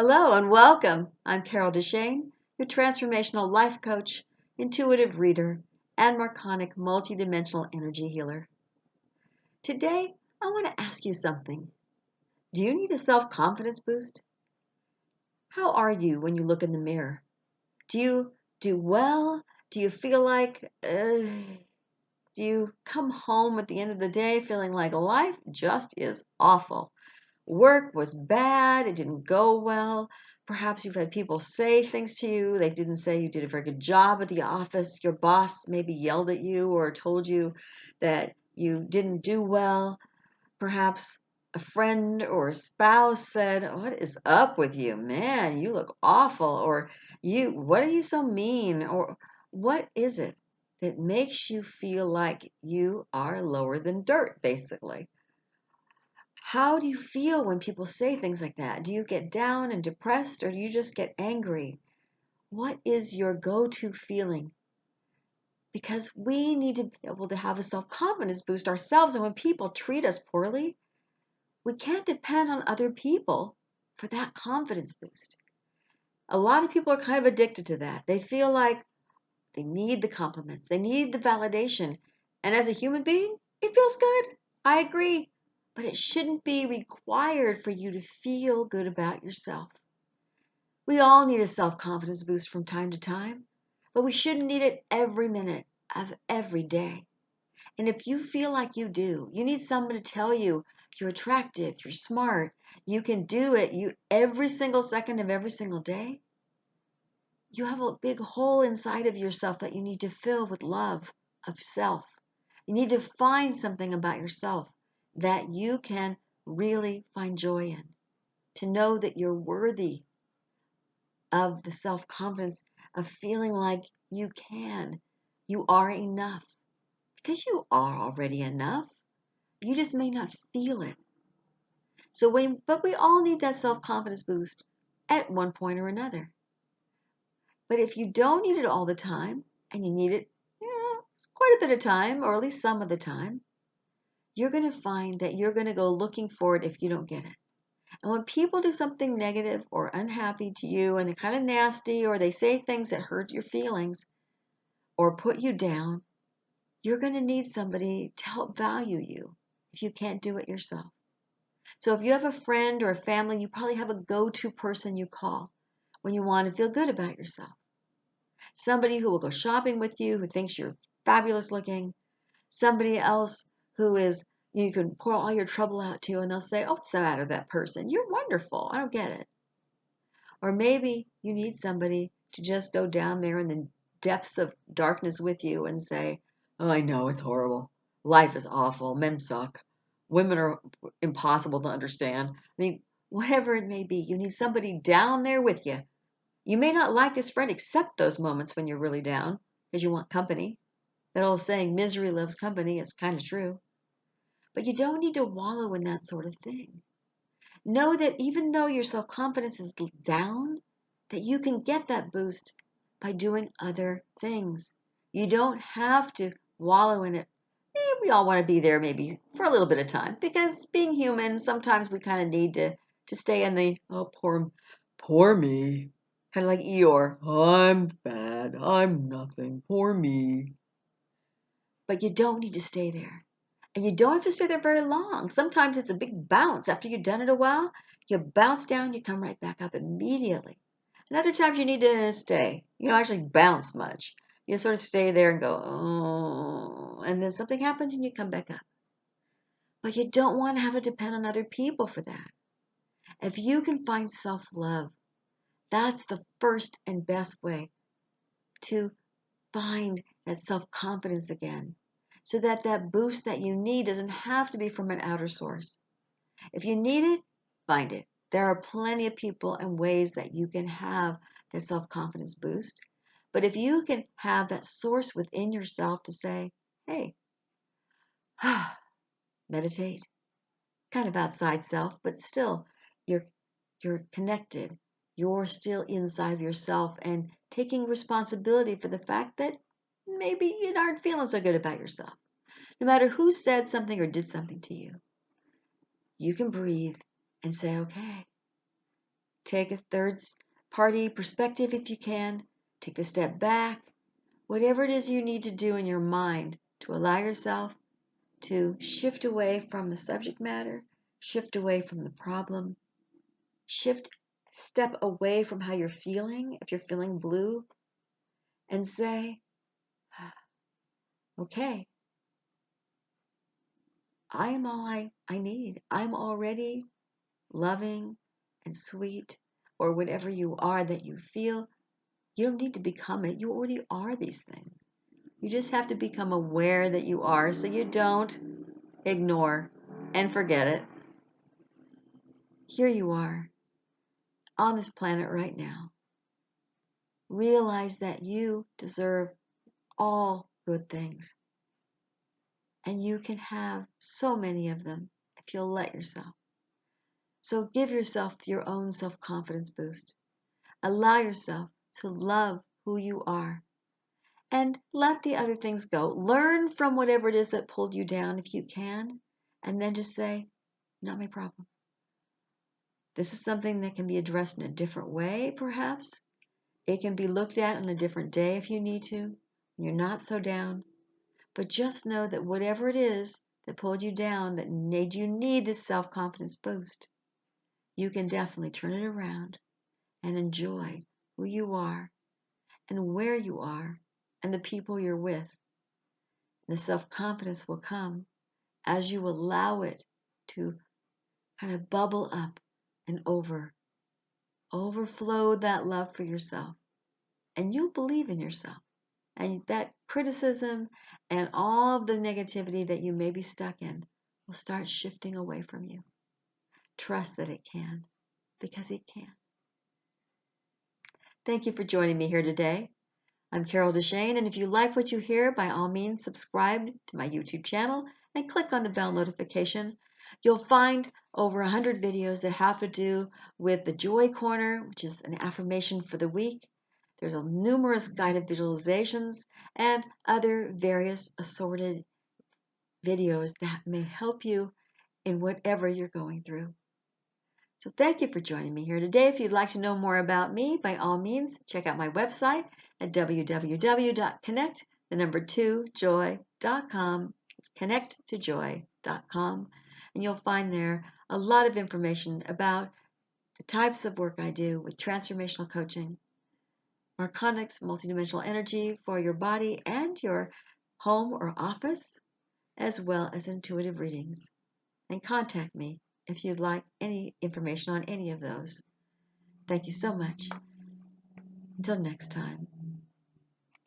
Hello and welcome. I'm Carol DeChaine, your transformational life coach, intuitive reader, and Marconic multidimensional energy healer. Today, I want to ask you something. Do you need a self-confidence boost? How are you when you look in the mirror? Do you do well? Do you feel like, do you come home at the end of the day feeling like life just is awful? Work was bad, it didn't go well. Perhaps you've had people say things to you. They didn't say you did a very good job at the office. Your boss maybe yelled at you or told you that you didn't do well. Perhaps a friend or a spouse said, "What is up with you? Man, you look awful." Or what are you so mean? Or what is it that makes you feel like you are lower than dirt, basically? How do you feel when people say things like that? Do you get down and depressed or do you just get angry? What is your go-to feeling? Because we need to be able to have a self-confidence boost ourselves. And when people treat us poorly, we can't depend on other people for that confidence boost. A lot of people are kind of addicted to that. They feel like they need the compliments, they need the validation. And as a human being, it feels good. I agree. But it shouldn't be required for you to feel good about yourself. We all need a self confidence boost from time to time, but we shouldn't need it every minute of every day. And if you feel like you do, you need someone to tell you you're attractive, you're smart, you can do it, you every single second of every single day. You have a big hole inside of yourself that you need to fill with love of self. You need to find something about yourself that you can really find joy in. To know that you're worthy of the self confidence of feeling like you are enough. Because you are already enough. You just may not feel it. But we all need that self confidence boost at one point or another. But if you don't need it all the time, and you need it quite a bit of time, or at least some of the time, you're going to find that you're going to go looking for it if you don't get it. And when people do something negative or unhappy to you, and they're kind of nasty, or they say things that hurt your feelings or put you down, you're going to need somebody to help value you if you can't do it yourself. So if you have a friend or a family, you probably have a go-to person you call when you want to feel good about yourself. Somebody who will go shopping with you, who thinks you're fabulous looking. Somebody else who is, you can pour all your trouble out to, and they'll say, "Oh, what's the matter with that person? You're wonderful. I don't get it." Or maybe you need somebody to just go down there in the depths of darkness with you and say, "Oh, I know it's horrible. Life is awful. Men suck. Women are impossible to understand." I mean, whatever it may be, you need somebody down there with you. You may not like this friend except those moments when you're really down because you want company. That old saying, misery loves company, is kind of true. But you don't need to wallow in that sort of thing. Know that even though your self-confidence is down, that you can get that boost by doing other things. You don't have to wallow in it. We all want to be there maybe for a little bit of time because being human, sometimes we kind of need to stay in the, "Oh, poor me." Kind of like Eeyore. "I'm bad. I'm nothing. Poor me." But you don't need to stay there. And you don't have to stay there very long. Sometimes it's a big bounce. After you've done it a while, you bounce down, you come right back up immediately. And other times you need to stay. You don't actually bounce much. You sort of stay there and go, "Oh," and then something happens and you come back up. But you don't want to have to depend on other people for that. If you can find self-love, that's the first and best way to find that self-confidence again, so that that boost that you need doesn't have to be from an outer source. If you need it, find it. There are plenty of people and ways that you can have that self-confidence boost. But if you can have that source within yourself to say, "Hey, meditate," kind of outside self, but still you're you're connected. You're still inside of yourself and taking responsibility for the fact that maybe you aren't feeling so good about yourself. No matter who said something or did something to you, you can breathe and say, "Okay, take a third-party perspective if you can. Take the step back. Whatever it is you need to do in your mind to allow yourself to shift away from the subject matter, shift away from the problem, step away from how you're feeling, if you're feeling blue, and say, okay, I am all I need. I'm already loving and sweet, or whatever you are that you feel. You don't need to become it. You already are these things. You just have to become aware that you are so you don't ignore and forget it. Here you are on this planet right now. Realize that you deserve all good things. And you can have so many of them if you'll let yourself. So give yourself your own self-confidence boost. Allow yourself to love who you are. And let the other things go. Learn from whatever it is that pulled you down if you can. And then just say, not my problem. This is something that can be addressed in a different way, perhaps. It can be looked at on a different day if you need to. You're not so down. But just know that whatever it is that pulled you down, that made you need this self-confidence boost, you can definitely turn it around and enjoy who you are and where you are and the people you're with. And the self-confidence will come as you allow it to kind of bubble up and overflow that love for yourself. And you'll believe in yourself. And that criticism and all of the negativity that you may be stuck in will start shifting away from you. Trust that it can, because it can. Thank you for joining me here today. I'm Carol DeChaine, and if you like what you hear, by all means, subscribe to my YouTube channel and click on the bell notification. You'll find over 100 videos that have to do with the Joy Corner, which is an affirmation for the week. There's numerous guided visualizations and other various assorted videos that may help you in whatever you're going through. So thank you for joining me here today. If you'd like to know more about me, by all means, check out my website at www.connect2joy.com. It's connect2joy.com. And you'll find there a lot of information about the types of work I do with transformational coaching, Marconics, multidimensional energy for your body and your home or office, as well as intuitive readings. And contact me if you'd like any information on any of those. Thank you so much. Until next time.